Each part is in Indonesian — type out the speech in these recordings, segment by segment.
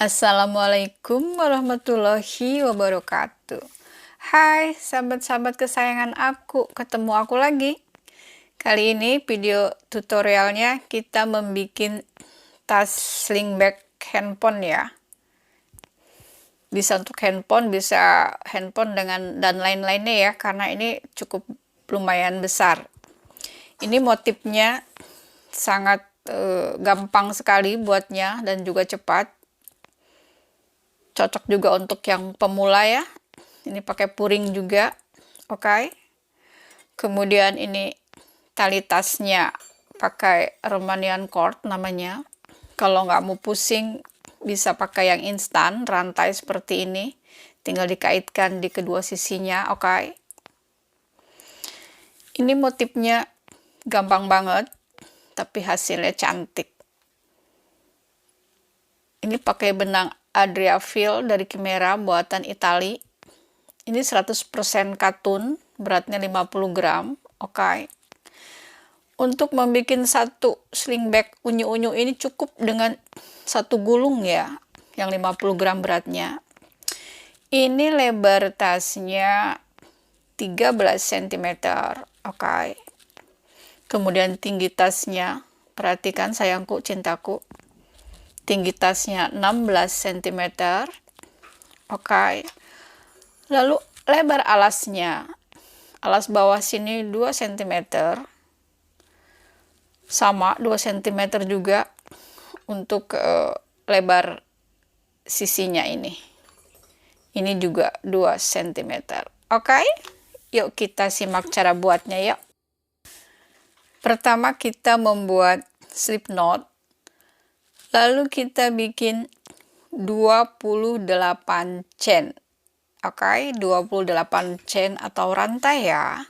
Assalamualaikum warahmatullahi wabarakatuh. Hai sahabat-sahabat kesayangan aku, ketemu aku lagi. Kali ini video tutorialnya kita membuat tas sling bag handphone ya. Bisa untuk handphone, bisa handphone dan lain-lainnya ya, karena ini cukup lumayan besar. Ini motifnya sangat gampang sekali buatnya dan juga cepat. Cocok juga untuk yang pemula ya. Ini pakai puring juga. Oke. Kemudian ini tali tasnya pakai Romanian cord namanya. Kalau nggak mau pusing bisa pakai yang instan, rantai seperti ini. Tinggal dikaitkan di kedua sisinya. Oke. Ini motifnya gampang banget, tapi hasilnya cantik. Ini pakai benang Adriafil dari Chimera buatan Itali. Ini 100% katun, beratnya 50 gram. Oke. Untuk membuat satu sling bag unyu-unyu ini cukup dengan satu gulung ya, yang 50 gram beratnya. Ini lebar tasnya 13 cm. Oke. Kemudian tinggi tasnya, perhatikan sayangku, cintaku. Tinggi tasnya 16 cm. Oke. Lalu lebar alasnya, alas bawah sini 2 cm. Sama 2 cm juga untuk lebar sisinya ini. Ini juga 2 cm. Oke. Yuk kita simak cara buatnya yuk. Pertama kita membuat slip knot. Lalu kita bikin 28 chain. Oke, 28 chain atau rantai ya.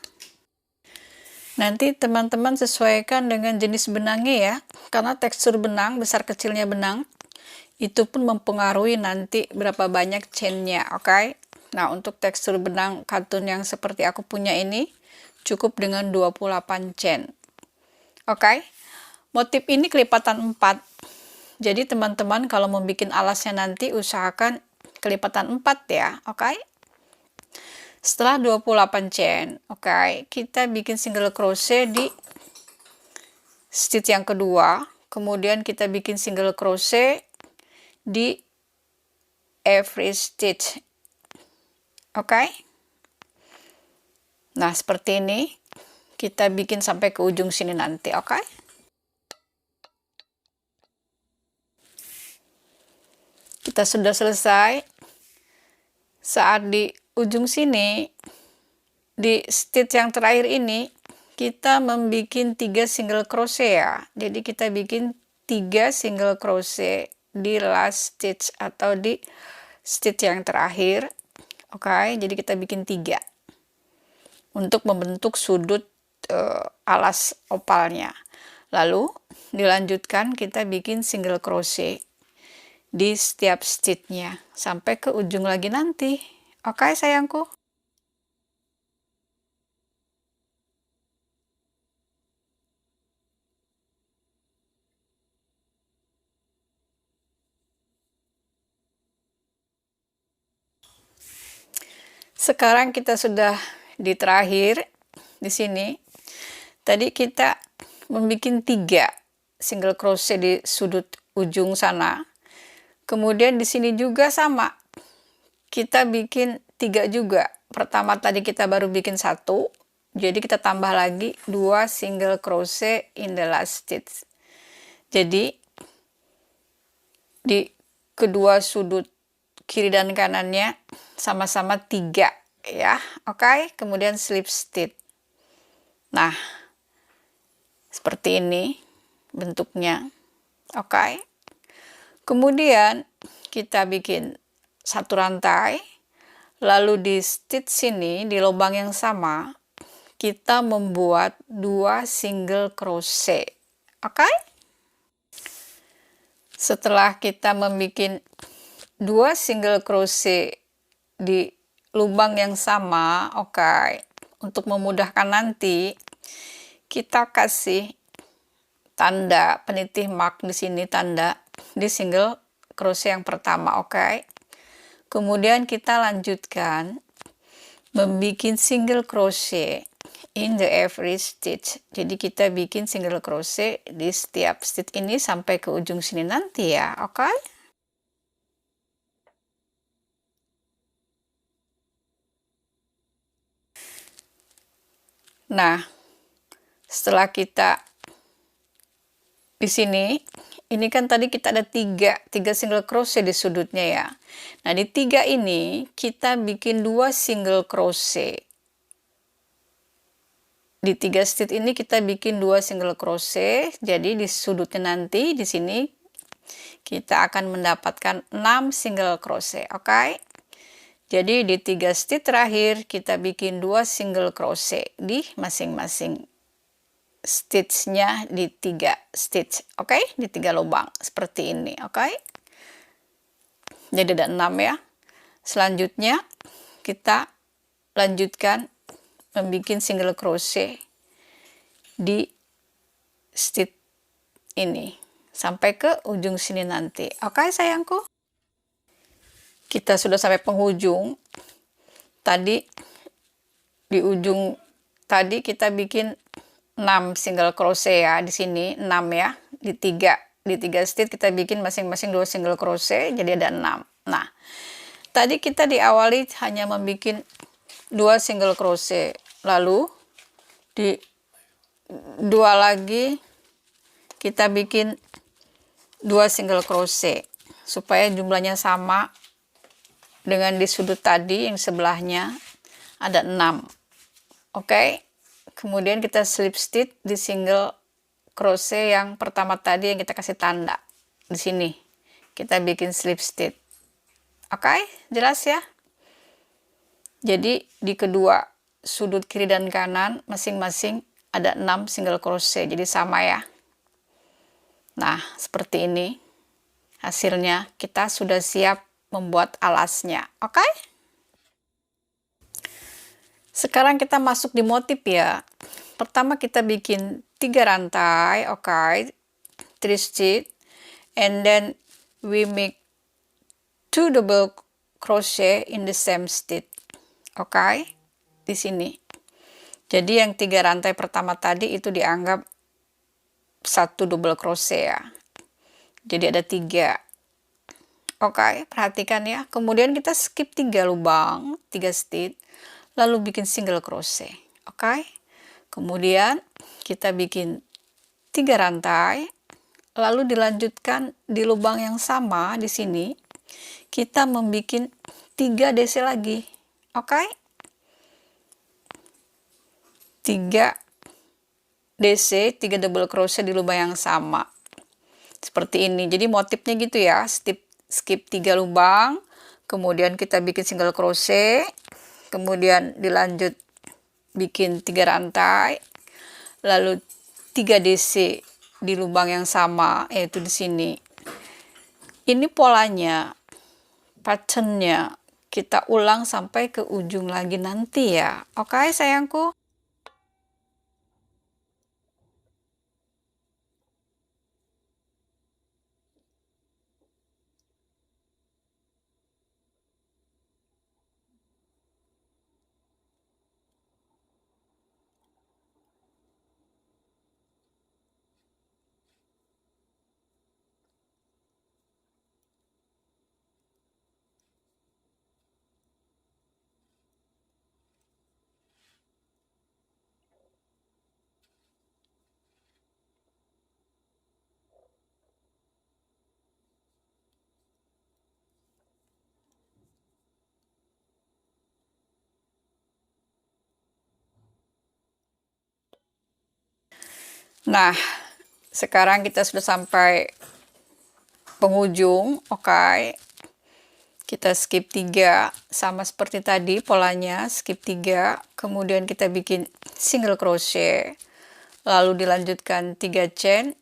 Nanti teman-teman sesuaikan dengan jenis benangnya ya. Karena tekstur benang, besar kecilnya benang, itu pun mempengaruhi nanti berapa banyak chainnya. Oke. Nah, untuk tekstur benang katun yang seperti aku punya ini, cukup dengan 28 chain. Oke. Motif ini kelipatan 4. Jadi teman-teman kalau mau bikin alasnya nanti usahakan kelipatan 4 ya, oke? Setelah 28 chain, oke, kita bikin single crochet di stitch yang kedua, kemudian kita bikin single crochet di every stitch. Oke? Nah, seperti ini kita bikin sampai ke ujung sini nanti, oke? Kita sudah selesai. Saat di ujung sini, di stitch yang terakhir ini, kita membuat 3 single crochet ya. Jadi kita bikin 3 single crochet di last stitch atau di stitch yang terakhir. Oke, jadi kita bikin 3 untuk membentuk sudut alas opalnya. Lalu dilanjutkan kita bikin single crochet di setiap stitchnya sampai ke ujung lagi nanti. Oke sayangku. Sekarang kita sudah di terakhir di sini. Tadi kita membuat 3 single crochet di sudut ujung sana. Kemudian di sini juga sama. Kita bikin 3 juga. Pertama tadi kita baru bikin 1. Jadi kita tambah lagi 2 single crochet in the last stitch. Jadi di kedua sudut kiri dan kanannya sama-sama 3 ya. Oke, kemudian slip stitch. Nah, seperti ini bentuknya. Oke. Kemudian kita bikin satu rantai, lalu di stitch sini di lubang yang sama kita membuat 2 single crochet. Oke? Setelah kita membuat 2 single crochet di lubang yang sama, oke, untuk memudahkan nanti kita kasih tanda penitih mark di sini, tanda di single crochet yang pertama, oke. Kemudian kita lanjutkan membuat single crochet in the every stitch. Jadi kita bikin single crochet di setiap stitch ini sampai ke ujung sini nanti ya, oke. Nah, setelah kita di sini, ini kan tadi kita ada tiga single crochet di sudutnya ya. Nah, di 3 ini kita bikin 2 single crochet. Di 3 stitch ini kita bikin 2 single crochet. Jadi di sudutnya nanti di sini kita akan mendapatkan 6 single crochet, oke? Jadi di 3 stitch terakhir kita bikin 2 single crochet di masing-masing stitchnya di 3 stitch, oke? Di 3 lubang seperti ini, oke? Jadi ada 6 ya. Selanjutnya kita lanjutkan membuat single crochet di stitch ini sampai ke ujung sini nanti, oke sayangku? Kita sudah sampai penghujung. Tadi di ujung tadi kita bikin 6 single crochet ya, di sini 6 ya, di 3 stitch kita bikin masing-masing 2 single crochet, jadi ada 6. Nah, tadi kita diawali hanya membuat 2 single crochet, lalu di 2 lagi kita bikin 2 single crochet supaya jumlahnya sama dengan di sudut tadi yang sebelahnya ada 6, oke. Kemudian kita slip stitch di single crochet yang pertama tadi yang kita kasih tanda di sini, kita bikin slip stitch, oke, jelas ya. Jadi di kedua sudut kiri dan kanan masing-masing ada 6 single crochet, jadi sama ya. Nah, seperti ini hasilnya. Kita sudah siap membuat alasnya, oke. Sekarang kita masuk di motif ya. Pertama kita bikin 3 rantai, oke, 3 stitch, and then we make 2 double crochet in the same stitch, oke, di sini. Jadi yang 3 rantai pertama tadi itu dianggap 1 double crochet ya. Jadi ada 3. Oke, perhatikan ya. Kemudian kita skip 3 lubang, 3 stitch, lalu bikin single crochet. Oke. Kemudian kita bikin 3 rantai, lalu dilanjutkan di lubang yang sama di sini. Kita membuat 3 DC lagi. Oke. 3 DC, 3 double crochet di lubang yang sama. Seperti ini. Jadi motifnya gitu ya. Skip 3 lubang, kemudian kita bikin single crochet, kemudian dilanjut bikin 3 rantai, lalu 3 DC di lubang yang sama, yaitu di sini. Ini polanya, patternnya kita ulang sampai ke ujung lagi nanti ya, oke sayangku. Nah, sekarang kita sudah sampai penghujung, oke. Kita skip 3, sama seperti tadi polanya, skip 3, kemudian kita bikin single crochet, lalu dilanjutkan 3 chain,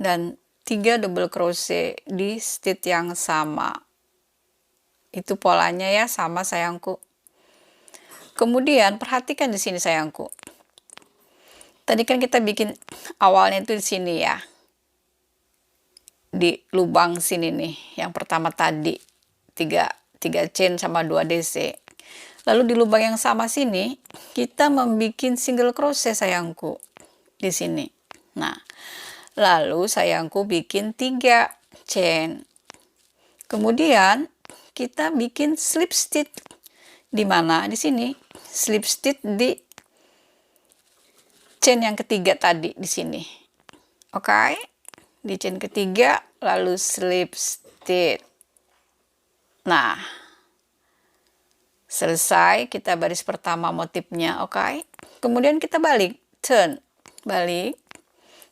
dan 3 double crochet di stitch yang sama. Itu polanya ya, sama sayangku. Kemudian perhatikan di sini sayangku. Tadi kan kita bikin awalnya itu di sini ya. di lubang sini nih, yang pertama tadi 3 chain sama 2 DC. Lalu di lubang yang sama sini kita membuat single crochet sayangku di sini. Nah, lalu sayangku bikin 3 chain. Kemudian kita bikin slip stitch di mana? Di sini. Slip stitch di chain yang ketiga tadi di sini. Oke. Di chain ketiga lalu slip stitch. Nah, selesai kita baris pertama motifnya, oke. Kemudian kita balik, turn, balik,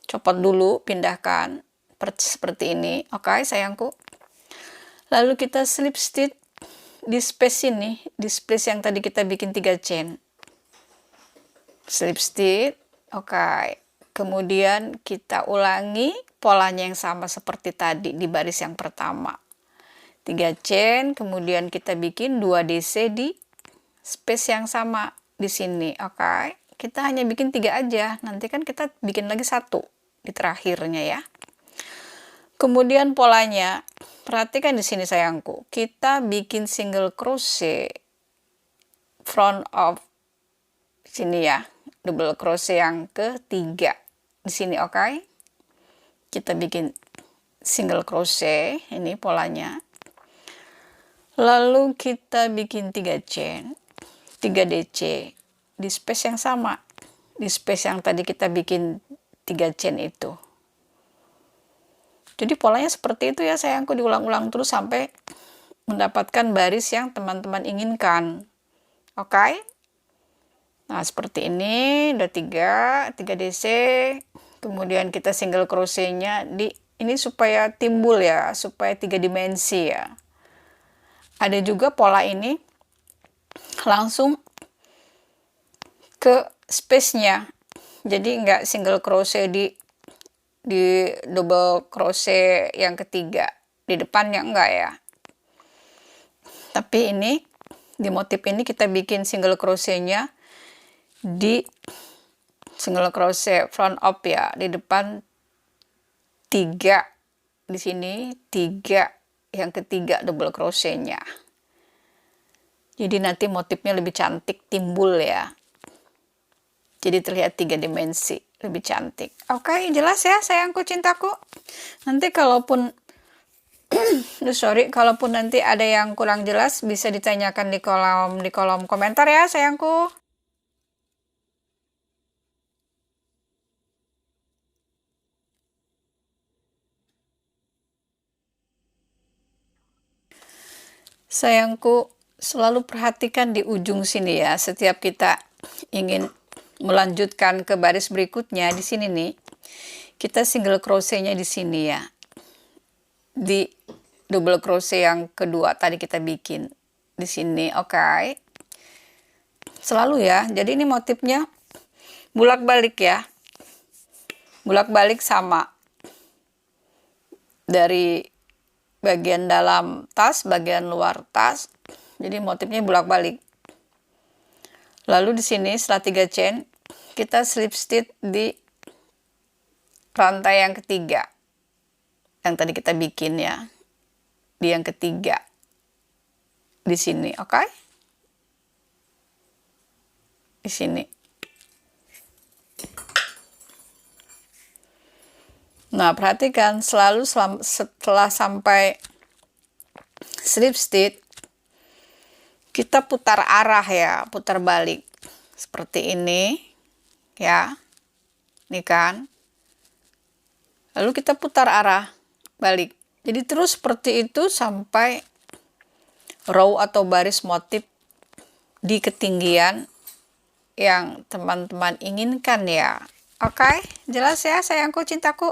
copot dulu, pindahkan seperti ini, oke sayangku. Lalu kita slip stitch di space ini, di space yang tadi kita bikin 3 chain. Slip stitch, oke. Kemudian kita ulangi polanya yang sama seperti tadi di baris yang pertama. 3 chain, kemudian kita bikin 2 DC di space yang sama di sini, oke. Kita hanya bikin 3 aja, nanti kan kita bikin lagi 1 di terakhirnya ya. Kemudian polanya, perhatikan di sini sayangku, kita bikin single crochet front of sini ya, double crochet yang ketiga di sini, oke. Kita bikin single crochet, ini polanya. Lalu kita bikin 3 chain, 3 DC di space yang sama, di space yang tadi kita bikin 3 chain itu. Jadi polanya seperti itu ya sayangku, diulang-ulang terus sampai mendapatkan baris yang teman-teman inginkan. Oke. Nah, seperti ini, udah 3 DC. Kemudian kita single crochetnya di ini supaya timbul ya, supaya 3 dimensi ya. Ada juga pola ini langsung ke space-nya. Jadi enggak single crochet di double crochet yang ketiga di depannya, enggak ya. Tapi ini di motif ini kita bikin single crochetnya di single crochet front up ya, di depan 3 di sini, 3 yang ketiga double crochetnya. Jadi nanti motifnya lebih cantik timbul ya. Jadi terlihat 3 dimensi, lebih cantik. Oke, jelas ya sayangku cintaku. Nanti kalaupun kalaupun nanti ada yang kurang jelas bisa ditanyakan di kolom komentar ya sayangku. Sayangku, selalu perhatikan di ujung sini ya, setiap kita ingin melanjutkan ke baris berikutnya di sini nih, kita single crochetnya di sini ya, di double crochet yang kedua tadi kita bikin di sini, oke. Selalu ya, jadi ini motifnya bolak-balik ya, bolak-balik sama dari bagian dalam tas, bagian luar tas, jadi motifnya bolak-balik. Lalu di sini setelah 3 chain kita slip stitch di rantai yang ketiga yang tadi kita bikin ya, di yang ketiga di sini, oke. Di sini. Nah, perhatikan selalu setelah sampai slip stitch kita putar arah ya, putar balik seperti ini ya, ini kan. Lalu kita putar arah balik, jadi terus seperti itu sampai row atau baris motif di ketinggian yang teman-teman inginkan ya. Oke, jelas ya sayangku cintaku.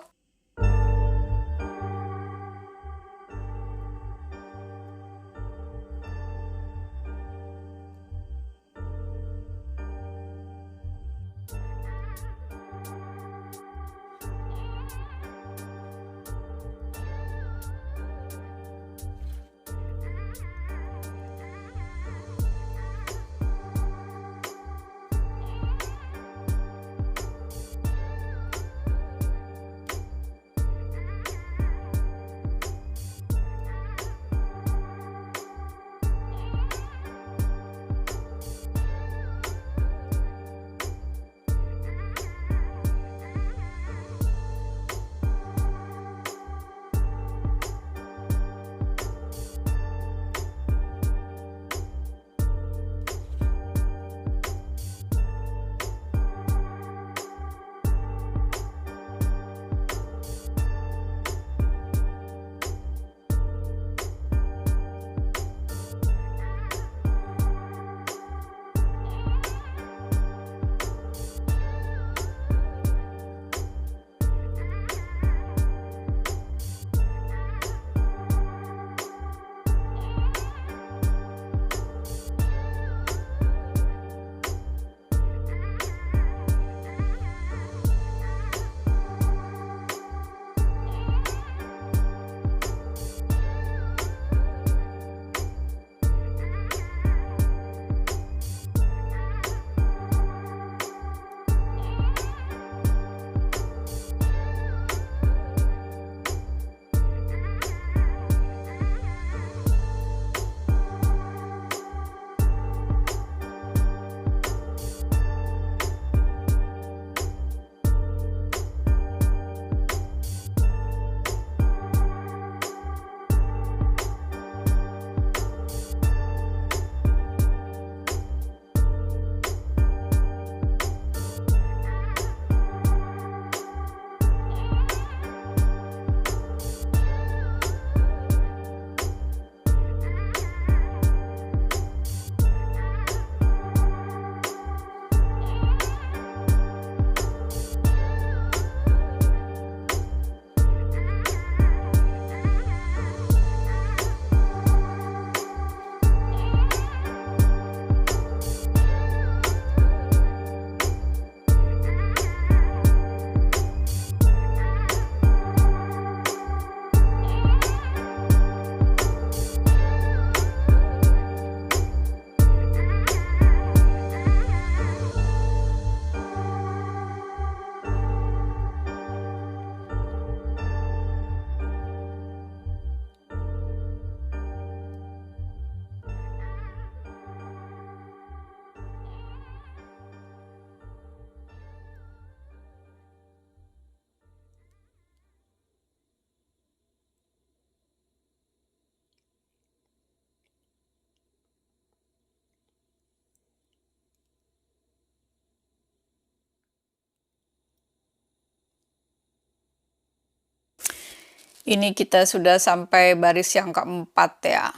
Ini kita sudah sampai baris yang keempat ya.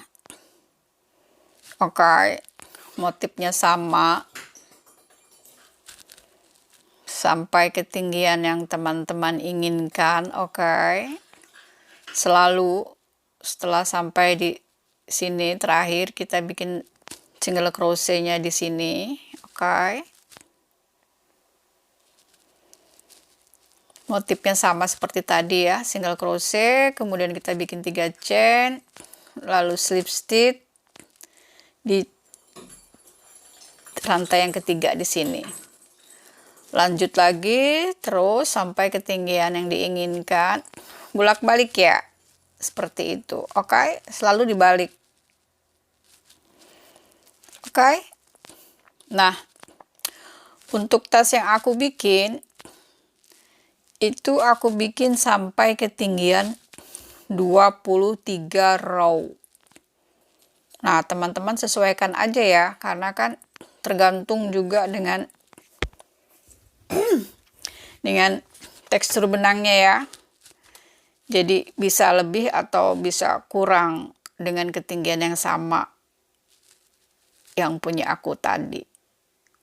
Oke, motifnya sama. Sampai ketinggian yang teman-teman inginkan, oke. Selalu setelah sampai di sini terakhir kita bikin single crochet-nya di sini, oke. Motifnya sama seperti tadi ya, single crochet, kemudian kita bikin 3 chain, lalu slip stitch di rantai yang ketiga di sini. Lanjut lagi terus sampai ketinggian yang diinginkan, bolak-balik ya, seperti itu, oke. Selalu dibalik, oke. Nah, untuk tas yang aku bikin itu aku bikin sampai ketinggian 23 row. Nah, teman-teman sesuaikan aja ya, karena kan tergantung juga dengan tekstur benangnya ya. Jadi bisa lebih atau bisa kurang dengan ketinggian yang sama yang punya aku tadi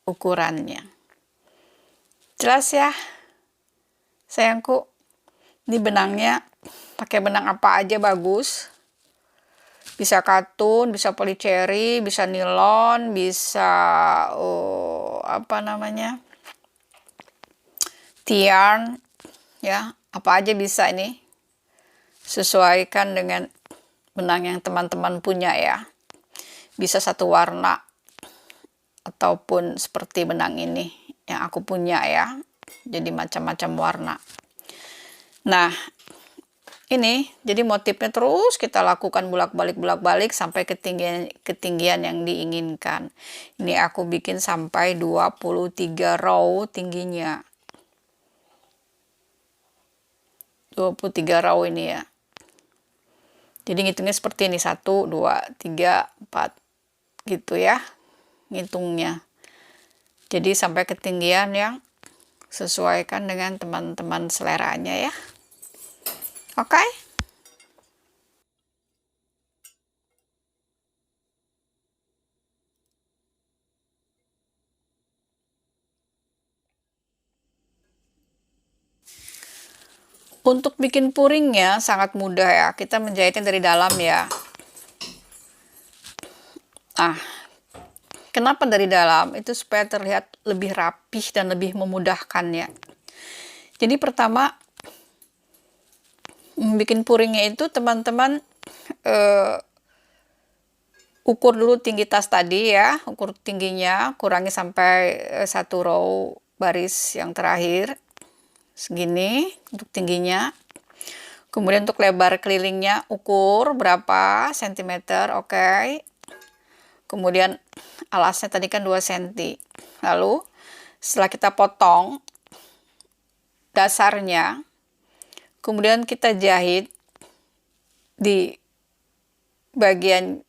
ukurannya. Jelas ya sayangku? Ini benangnya pakai benang apa aja bagus. Bisa katun, bisa polycherry, bisa nilon, bisa apa namanya, yarn ya, apa aja bisa ini. Sesuaikan dengan benang yang teman-teman punya ya. Bisa satu warna ataupun seperti benang ini yang aku punya ya. Jadi macam-macam warna. Nah, ini jadi motifnya terus kita lakukan bolak-balik sampai ketinggian yang diinginkan. Ini aku bikin sampai 23 row tingginya. 23 row ini ya. Jadi ngitungnya seperti ini, 1, 2, 3, 4 gitu ya ngitungnya. Jadi sampai ketinggian yang sesuaikan dengan teman-teman seleranya ya. Oke. Untuk bikin puringnya sangat mudah ya. Kita menjahitnya dari dalam ya. Nah, kenapa dari dalam? Itu supaya terlihat lebih rapih dan lebih memudahkan ya. Jadi pertama bikin puringnya itu teman-teman ukur dulu tinggi tas tadi ya, ukur tingginya, kurangi sampai 1 row baris yang terakhir segini untuk tingginya. Kemudian untuk lebar kelilingnya ukur berapa sentimeter, oke. Kemudian alasnya tadi kan 2 cm. Lalu setelah kita potong dasarnya, kemudian kita jahit di bagian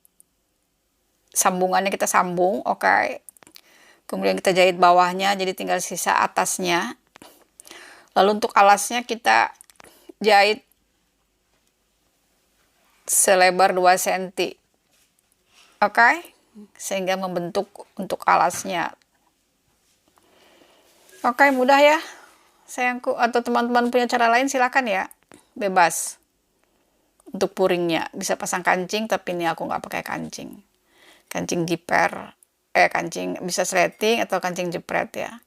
sambungannya, kita sambung, oke. Kemudian kita jahit bawahnya, jadi tinggal sisa atasnya. Lalu untuk alasnya kita jahit selebar 2 cm, oke, sehingga membentuk untuk alasnya. Oke, mudah ya sayangku. Atau teman-teman punya cara lain silakan ya, bebas. Untuk puringnya bisa pasang kancing, tapi ini aku nggak pakai kancing. Kancing jiper, kancing bisa sleting atau kancing jepret ya.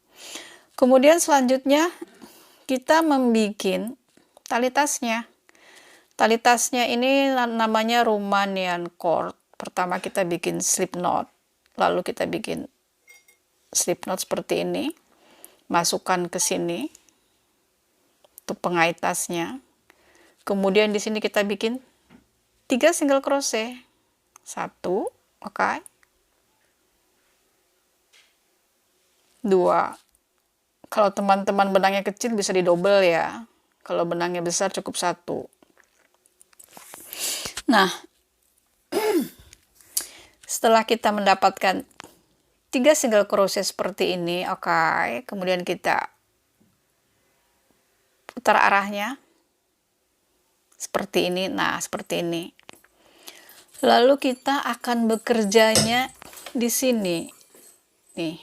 Kemudian selanjutnya kita membuat tali tasnya. Tali tasnya ini namanya Romanian cord. Pertama kita bikin slip knot, lalu kita bikin slip knot seperti ini, masukkan ke sini untuk pengait tasnya. Kemudian di sini kita bikin 3 single crochet, 1, oke, 2. Kalau teman-teman benangnya kecil bisa didouble ya. Kalau benangnya besar cukup 1. Nah, setelah kita mendapatkan 3 single crochet seperti ini, oke, kemudian kita putar arahnya seperti ini. Nah, seperti ini. Lalu kita akan bekerjanya di sini, nih,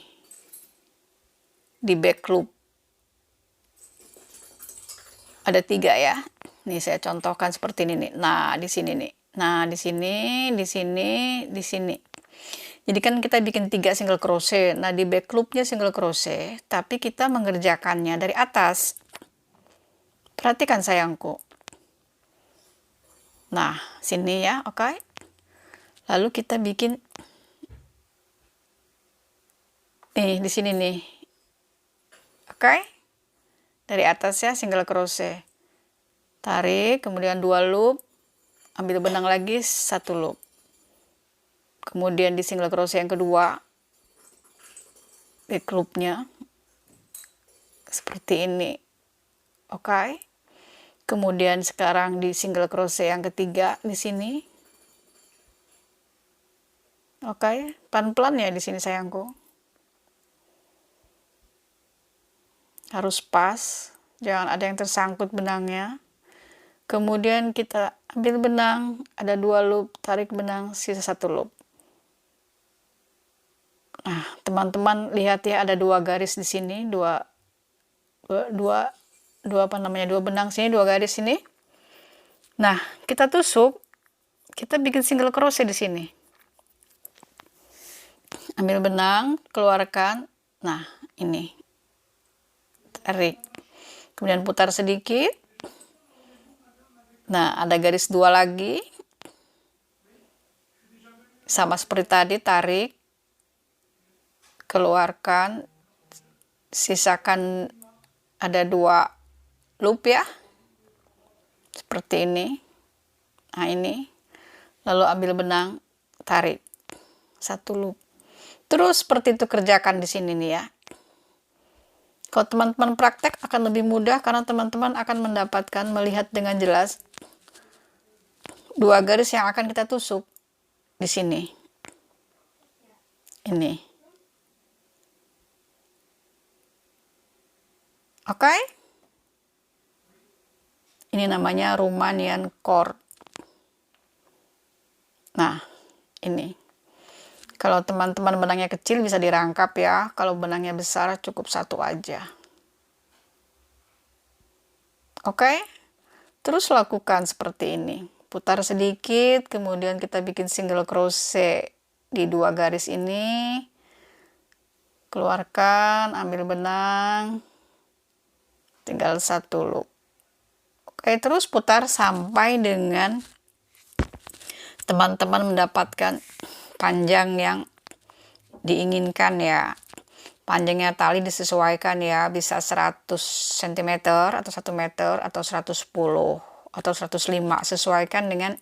di back loop. Ada 3 ya. Nih saya contohkan seperti ini nih. Nah, di sini nih. Nah, di sini, di sini, di sini. Jadi kan kita bikin 3 single crochet. Nah, di back loopnya single crochet, tapi kita mengerjakannya dari atas. Perhatikan sayangku. Nah, sini ya, oke. Lalu kita bikin nih di sini nih. Oke. Dari atas ya single crochet. Tarik, kemudian 2 loop, ambil benang lagi 1 loop. Kemudian di single crochet yang kedua, back loopnya seperti ini. Oke. Kemudian sekarang di single crochet yang ketiga di sini. Oke, pelan-pelan ya di sini sayangku. Harus pas, jangan ada yang tersangkut benangnya. Kemudian kita ambil benang, ada 2 loop, tarik benang, sisa 1 loop. Nah, teman-teman lihat ya, ada 2 garis di sini, 2 benang sini, 2 garis sini. Nah, kita tusuk, kita bikin single crochet di sini. Ambil benang, keluarkan. Nah, ini. Tarik. Kemudian putar sedikit. Nah, ada garis 2 lagi. Sama seperti tadi, tarik. Keluarkan. Sisakan ada 2 loop ya. Seperti ini. Nah, ini. Lalu ambil benang, tarik. 1 loop. Terus seperti itu kerjakan di sini nih ya. Kalau teman-teman praktek akan lebih mudah karena teman-teman akan mendapatkan melihat dengan jelas 2 garis yang akan kita tusuk di sini. Ini. Oke? Ini namanya Romanian cord. Nah, ini. Kalau teman-teman benangnya kecil bisa dirangkap ya. Kalau benangnya besar cukup 1 aja. Oke? Terus lakukan seperti ini. Putar sedikit, kemudian kita bikin single crochet di 2 garis ini. Keluarkan, ambil benang. Tinggal 1 loop. Oke, terus putar sampai dengan teman-teman mendapatkan panjang yang diinginkan ya. Panjangnya tali disesuaikan ya, bisa 100 cm atau 1 meter atau 110 atau 105, sesuaikan dengan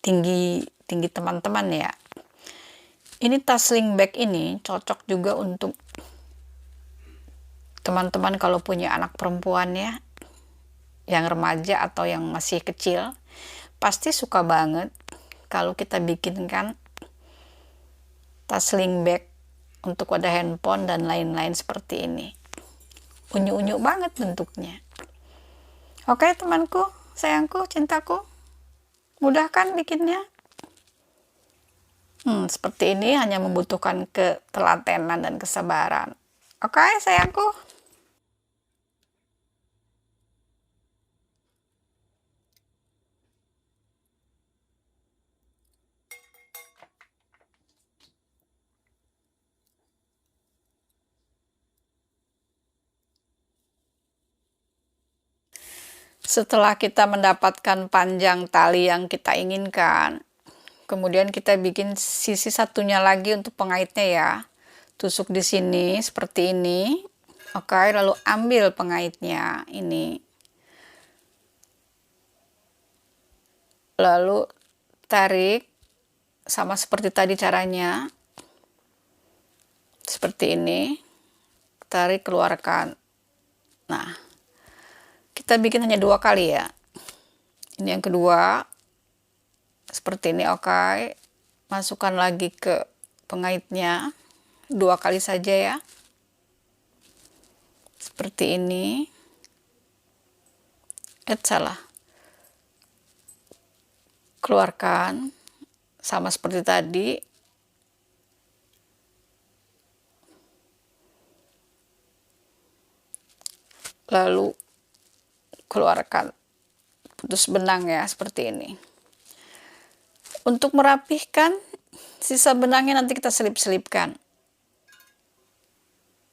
tinggi teman-teman ya. Ini tas sling bag ini cocok juga untuk teman-teman kalau punya anak perempuan ya, yang remaja atau yang masih kecil, pasti suka banget kalau kita bikinkan tas sling bag untuk wadah handphone dan lain-lain seperti ini. Unyu-unyu banget bentuknya. Oke temanku, sayangku, cintaku, mudah kan bikinnya? Seperti ini hanya membutuhkan ketelatenan dan kesabaran. Oke sayangku. Setelah kita mendapatkan panjang tali yang kita inginkan, kemudian kita bikin sisi satunya lagi untuk pengaitnya ya. Tusuk di sini seperti ini. Oke, lalu ambil pengaitnya ini. Lalu tarik sama seperti tadi caranya. Seperti ini. Tarik, keluarkan. Nah, kita bikin hanya 2 kali ya. Ini yang kedua. Seperti ini, oke. Masukkan lagi ke pengaitnya. 2 kali saja ya. Seperti ini. Salah. keluarkan sama seperti tadi. Lalu keluarkan, putus benang ya, seperti ini. Untuk merapihkan, sisa benangnya nanti kita selip-selipkan.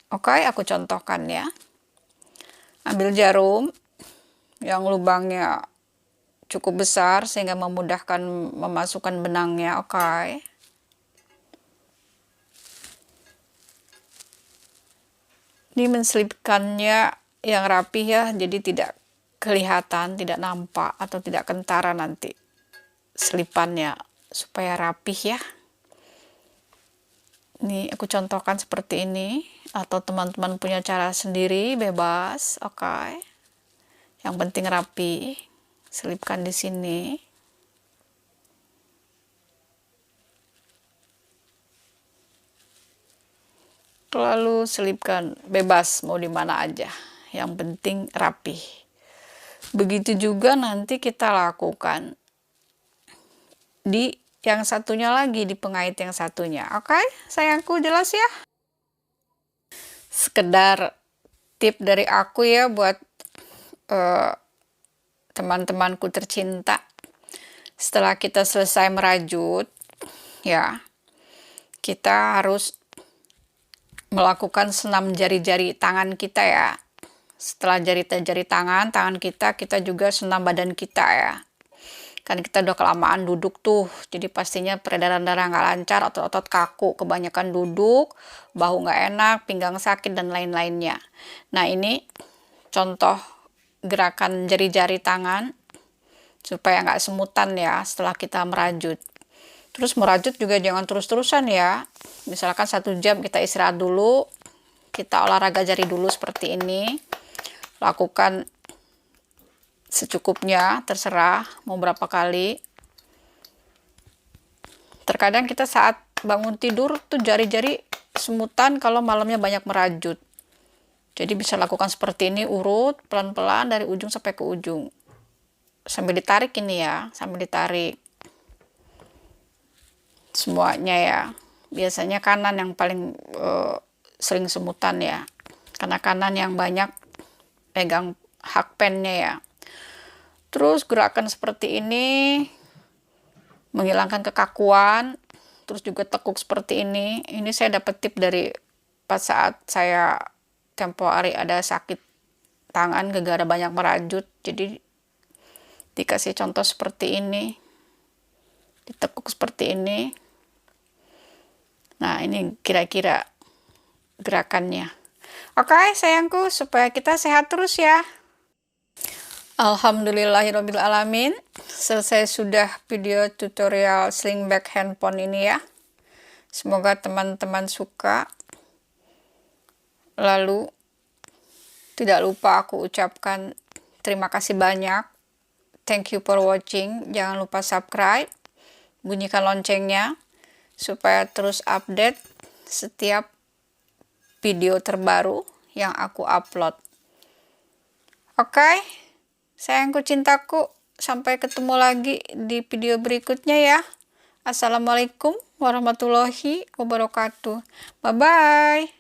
Oke, aku contohkan ya. Ambil jarum yang lubangnya cukup besar sehingga memudahkan memasukkan benangnya, oke. Ini menselipkannya yang rapi ya, jadi tidak kelihatan, tidak nampak atau tidak kentara nanti selipannya, supaya rapih ya. Ini aku contohkan seperti ini, atau teman-teman punya cara sendiri bebas, oke. Yang penting rapi. Selipkan di sini. Lalu selipkan bebas mau di mana aja. Yang penting rapi. Begitu juga nanti kita lakukan di yang satunya lagi, di pengait yang satunya. Oke, sayangku, jelas ya? Sekedar tip dari aku ya buat teman-temanku tercinta. Setelah kita selesai merajut, ya, kita harus melakukan senam jari-jari tangan kita ya. Setelah jari-jari tangan kita juga senam badan kita ya. Kan kita udah kelamaan duduk tuh, jadi pastinya peredaran darah nggak lancar, otot-otot kaku, kebanyakan duduk, bahu nggak enak, pinggang sakit, dan lain-lainnya. Nah, ini contoh gerakan jari-jari tangan supaya nggak semutan ya setelah kita merajut. Terus merajut juga jangan terus-terusan ya. Misalkan 1 jam kita istirahat dulu, kita olahraga jari dulu seperti ini. Lakukan secukupnya, terserah mau berapa kali. Terkadang kita saat bangun tidur tuh jari-jari semutan kalau malamnya banyak merajut. Jadi bisa lakukan seperti ini, urut pelan-pelan dari ujung sampai ke ujung. Sambil ditarik ini ya, sambil ditarik. Semuanya ya. Biasanya kanan yang paling sering semutan ya. Karena kanan yang banyak pegang hakpennya ya. Terus gerakan seperti ini menghilangkan kekakuan. Terus juga tekuk seperti ini. Ini saya dapat tip dari pas saat saya tempo hari ada sakit tangan gara-gara banyak merajut. Jadi dikasih contoh seperti ini. Ditekuk seperti ini. Nah, ini kira-kira gerakannya. Oke, sayangku, supaya kita sehat terus ya. Alhamdulillahirrabbilalamin. Selesai sudah video tutorial sling bag handphone ini ya. Semoga teman-teman suka. Lalu, tidak lupa aku ucapkan terima kasih banyak. Thank you for watching. Jangan lupa subscribe. Bunyikan loncengnya supaya terus update setiap video terbaru yang aku upload. Oke, sayangku cintaku, sampai ketemu lagi di video berikutnya ya. Assalamualaikum warahmatullahi wabarakatuh. Bye-bye.